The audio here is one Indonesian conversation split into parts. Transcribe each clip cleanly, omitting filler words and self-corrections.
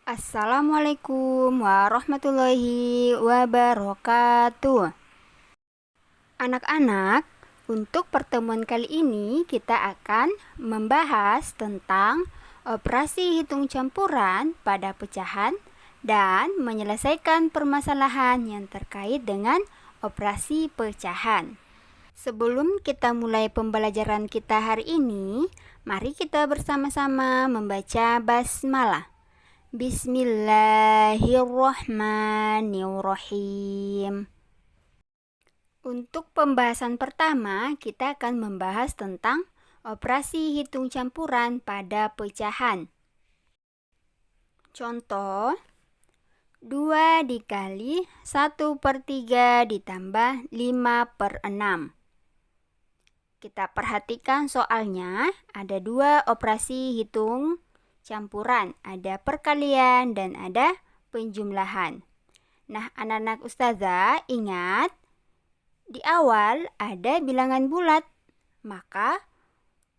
Assalamualaikum warahmatullahi wabarakatuh. Anak-anak, untuk pertemuan kali ini kita akan membahas tentang operasi hitung campuran pada pecahan dan menyelesaikan permasalahan yang terkait dengan operasi pecahan. Sebelum kita mulai pembelajaran kita hari ini, mari kita bersama-sama membaca basmalah. Bismillahirrahmanirrahim. Untuk pembahasan pertama, kita akan membahas tentang operasi hitung campuran pada pecahan. Contoh, 2 dikali 1/3 ditambah 5/6. Kita perhatikan soalnya, ada dua operasi hitung campuran, ada perkalian dan ada penjumlahan. Nah, anak-anak ustazah ingat, di awal ada bilangan bulat, maka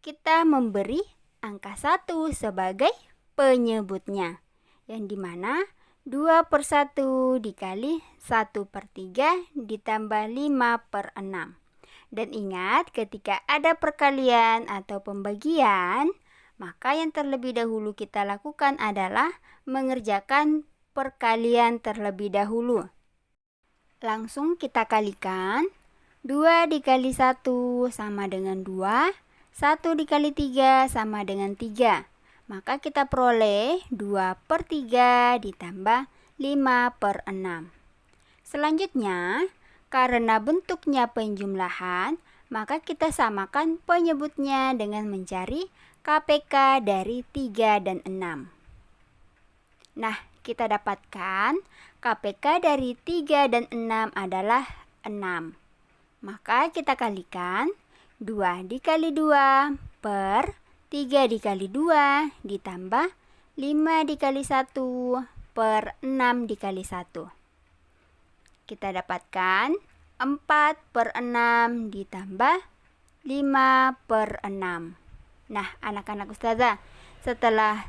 kita memberi angka 1 sebagai penyebutnya, yang dimana 2/1 dikali 1/3 ditambah 5/6. Dan ingat, ketika ada perkalian atau pembagian, maka yang terlebih dahulu kita lakukan adalah mengerjakan perkalian terlebih dahulu. Langsung kita kalikan. 2 dikali 1 sama dengan 2. 1 dikali 3 sama dengan 3. Maka kita peroleh 2/3 ditambah 5/6. Selanjutnya, karena bentuknya penjumlahan, maka kita samakan penyebutnya dengan mencari KPK dari 3 dan 6. Nah, kita dapatkan KPK dari 3 dan 6 adalah 6. Maka kita kalikan 2 dikali 2 per 3 dikali 2 ditambah 5 dikali 1 per 6 dikali 1. Kita dapatkan 4/6 ditambah 5/6. Nah, anak-anak ustazah, setelah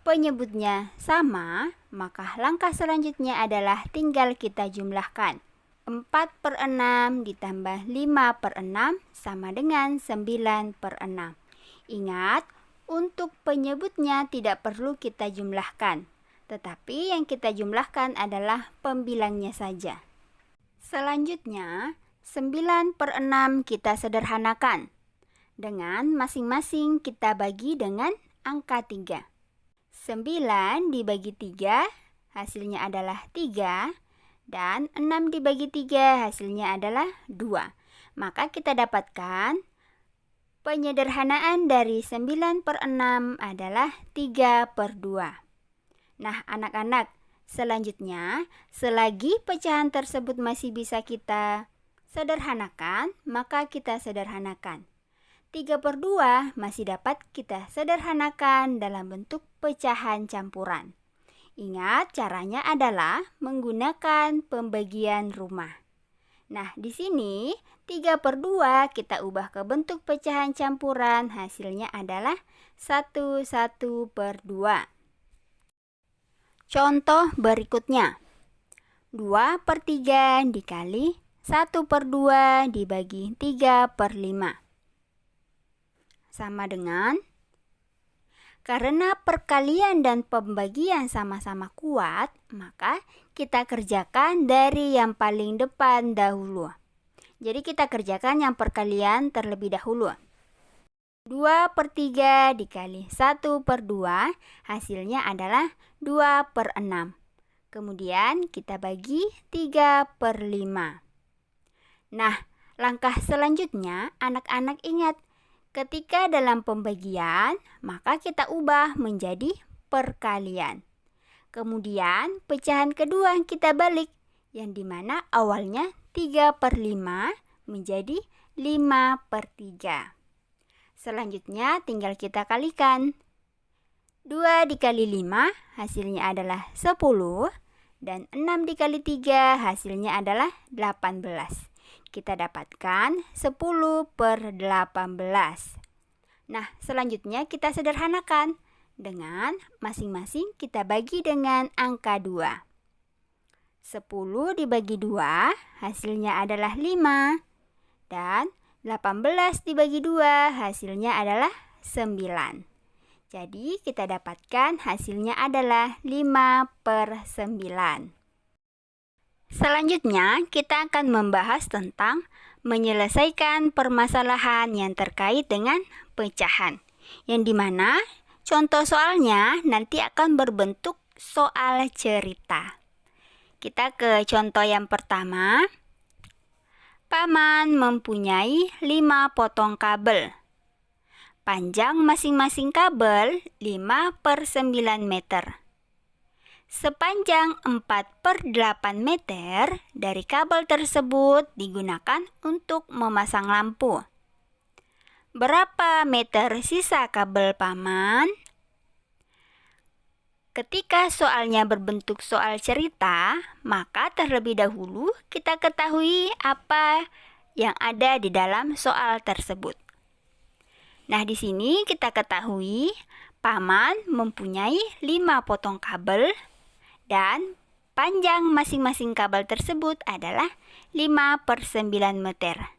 penyebutnya sama, maka langkah selanjutnya adalah tinggal kita jumlahkan. 4/6 ditambah 5/6 sama dengan 9/6. Ingat, untuk penyebutnya tidak perlu kita jumlahkan, tetapi yang kita jumlahkan adalah pembilangnya saja. Selanjutnya, 9/6 kita sederhanakan. Dengan masing-masing kita bagi dengan angka 3. 9 dibagi 3 hasilnya adalah 3. Dan 6 dibagi 3 hasilnya adalah 2. Maka kita dapatkan penyederhanaan dari 9/6 adalah 3/2. Nah, anak-anak, selanjutnya, selagi pecahan tersebut masih bisa kita sederhanakan, maka kita sederhanakan. 3/2 masih dapat kita sederhanakan dalam bentuk pecahan campuran. Ingat, caranya adalah menggunakan pembagian rumah. Nah, di sini 3/2 kita ubah ke bentuk pecahan campuran, hasilnya adalah 1/2. Contoh berikutnya, 2/3 dikali 1/2 dibagi 3/5. Sama dengan, karena perkalian dan pembagian sama-sama kuat, maka kita kerjakan dari yang paling depan dahulu. Jadi kita kerjakan yang perkalian terlebih dahulu. 2/3 dikali 1/2 hasilnya adalah 2/6. Kemudian kita bagi 3/5. Nah, langkah selanjutnya anak-anak ingat, ketika dalam pembagian maka kita ubah menjadi perkalian. Kemudian pecahan kedua kita balik, yang dimana awalnya 3/5 menjadi 5/3. Selanjutnya tinggal kita kalikan. 2 dikali 5 hasilnya adalah 10. Dan 6 dikali 3 hasilnya adalah 18. Kita dapatkan 10/18. Nah, selanjutnya kita sederhanakan. dengan masing-masing kita bagi dengan angka 2. 10 dibagi 2 hasilnya adalah 5. Dan 18 dibagi 2 hasilnya adalah 9. Jadi kita dapatkan hasilnya adalah 5/9. Selanjutnya kita akan membahas tentang menyelesaikan permasalahan yang terkait dengan pecahan. Yang dimana contoh soalnya nanti akan berbentuk soal cerita. Kita ke contoh yang pertama. Paman mempunyai 5 potong kabel. Panjang masing-masing kabel 5/9 meter. Sepanjang 4/8 meter dari kabel tersebut digunakan untuk memasang lampu. Berapa meter sisa kabel paman? Ketika soalnya berbentuk soal cerita, maka terlebih dahulu kita ketahui apa yang ada di dalam soal tersebut. Nah, di sini kita ketahui paman mempunyai 5 potong kabel dan panjang masing-masing kabel tersebut adalah 5/9 meter.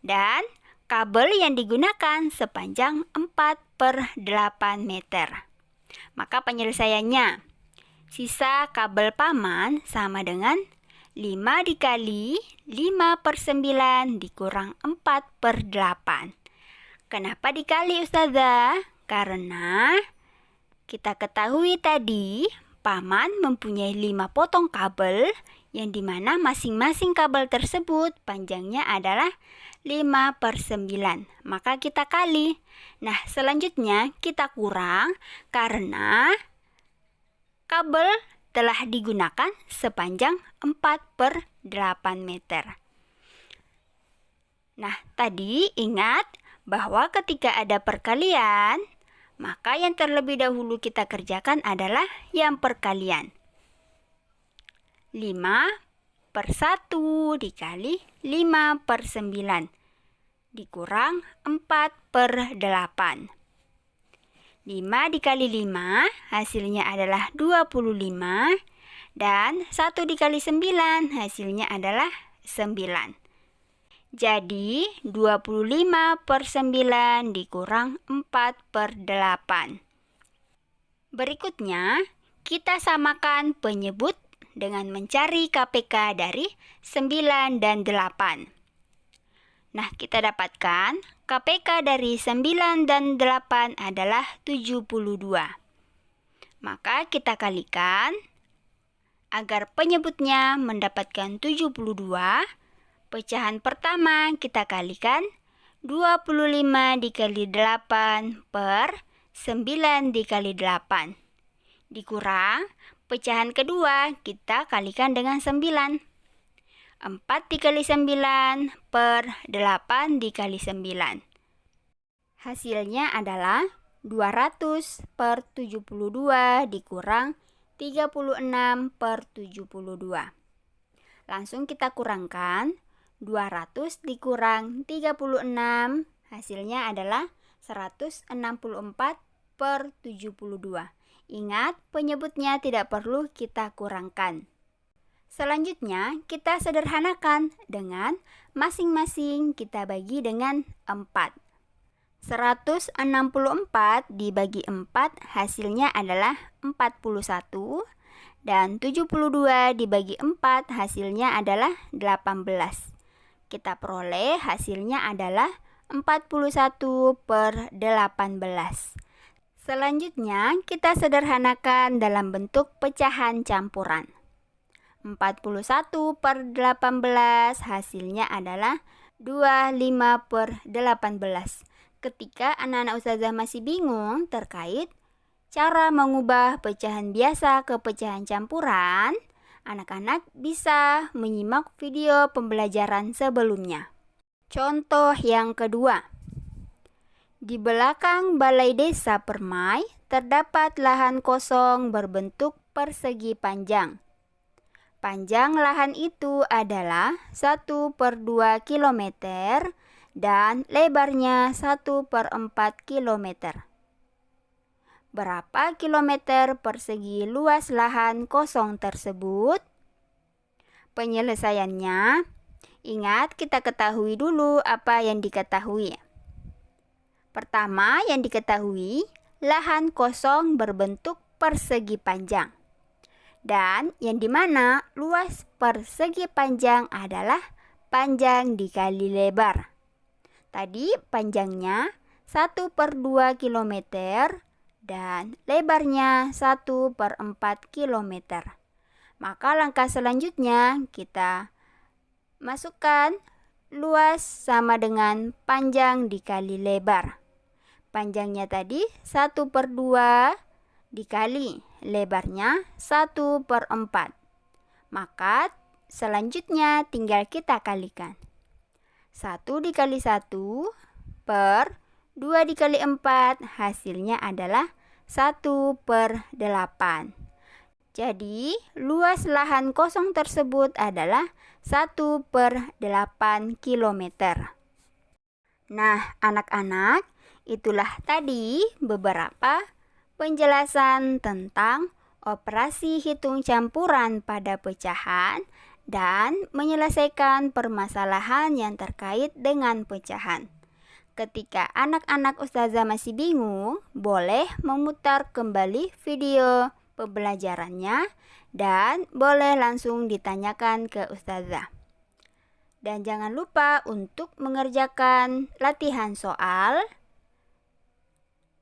Dan kabel yang digunakan sepanjang 4/8 meter. Maka penyelesaiannya, sisa kabel paman sama dengan 5 dikali 5/9 dikurang 4/8. Kenapa dikali Ustazah? Karena kita ketahui tadi paman mempunyai 5 potong kabel yang dimana masing-masing kabel tersebut panjangnya adalah 5/9. Maka kita kali. Nah, selanjutnya kita kurang karena kabel telah digunakan sepanjang 4/8 meter. Nah, tadi ingat bahwa ketika ada perkalian, maka yang terlebih dahulu kita kerjakan adalah yang perkalian. 5/1 dikali 5/9 dikurang 4/8. 5 dikali 5 hasilnya adalah 25 dan 1 dikali 9 hasilnya adalah 9. Jadi 25/9 dikurang 4/8. Berikutnya kita samakan penyebut dengan mencari KPK dari 9 dan 8. Nah, kita dapatkan KPK dari 9 dan 8 adalah 72. Maka kita kalikan agar penyebutnya mendapatkan 72. Pecahan pertama kita kalikan 25 dikali 8 per 9 dikali 8. Dikurang pecahan kedua kita kalikan dengan 9. 4 dikali 9 per 8 dikali 9. Hasilnya adalah 200/72 dikurang 36/72. Langsung kita kurangkan. 200 dikurang 36 hasilnya adalah 164/72. Ingat, penyebutnya tidak perlu kita kurangkan. Selanjutnya, kita sederhanakan dengan masing-masing kita bagi dengan 4. 164 dibagi 4 hasilnya adalah 41 dan 72 dibagi 4 hasilnya adalah 18. Kita peroleh hasilnya adalah 41/18. Selanjutnya kita sederhanakan dalam bentuk pecahan campuran. 41/18 hasilnya adalah 25/18. Ketika anak-anak Ustazah masih bingung terkait cara mengubah pecahan biasa ke pecahan campuran, anak-anak bisa menyimak video pembelajaran sebelumnya. Contoh yang kedua. Di belakang Balai Desa Permai terdapat lahan kosong berbentuk persegi panjang. Panjang lahan itu adalah 1/2 km dan lebarnya 1/4 km. Berapa kilometer persegi luas lahan kosong tersebut? Penyelesaiannya, ingat kita ketahui dulu apa yang diketahui. Pertama yang diketahui, lahan kosong berbentuk persegi panjang. Dan yang dimana luas persegi panjang adalah panjang dikali lebar. Tadi panjangnya 1/2 km dan lebarnya 1/4 km. Maka langkah selanjutnya kita masukkan luas sama dengan panjang dikali lebar. Panjangnya tadi 1/2 dikali lebarnya 1/4. Maka selanjutnya tinggal kita kalikan. 1 dikali 1 per 2 dikali 4 hasilnya adalah 1/8. Jadi luas lahan kosong tersebut adalah 1/8 kilometer. Nah anak-anak, itulah tadi beberapa penjelasan tentang operasi hitung campuran pada pecahan dan menyelesaikan permasalahan yang terkait dengan pecahan. Ketika anak-anak Ustazah masih bingung, boleh memutar kembali video pembelajarannya dan boleh langsung ditanyakan ke Ustazah. Dan jangan lupa untuk mengerjakan latihan soal.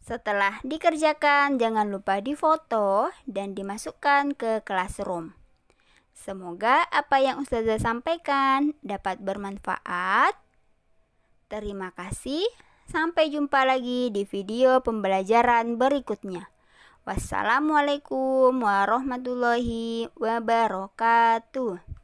Setelah dikerjakan, jangan lupa difoto dan dimasukkan ke classroom. Semoga apa yang Ustazah sampaikan dapat bermanfaat. Terima kasih. Sampai jumpa lagi di video pembelajaran berikutnya. Wassalamualaikum warahmatullahi wabarakatuh.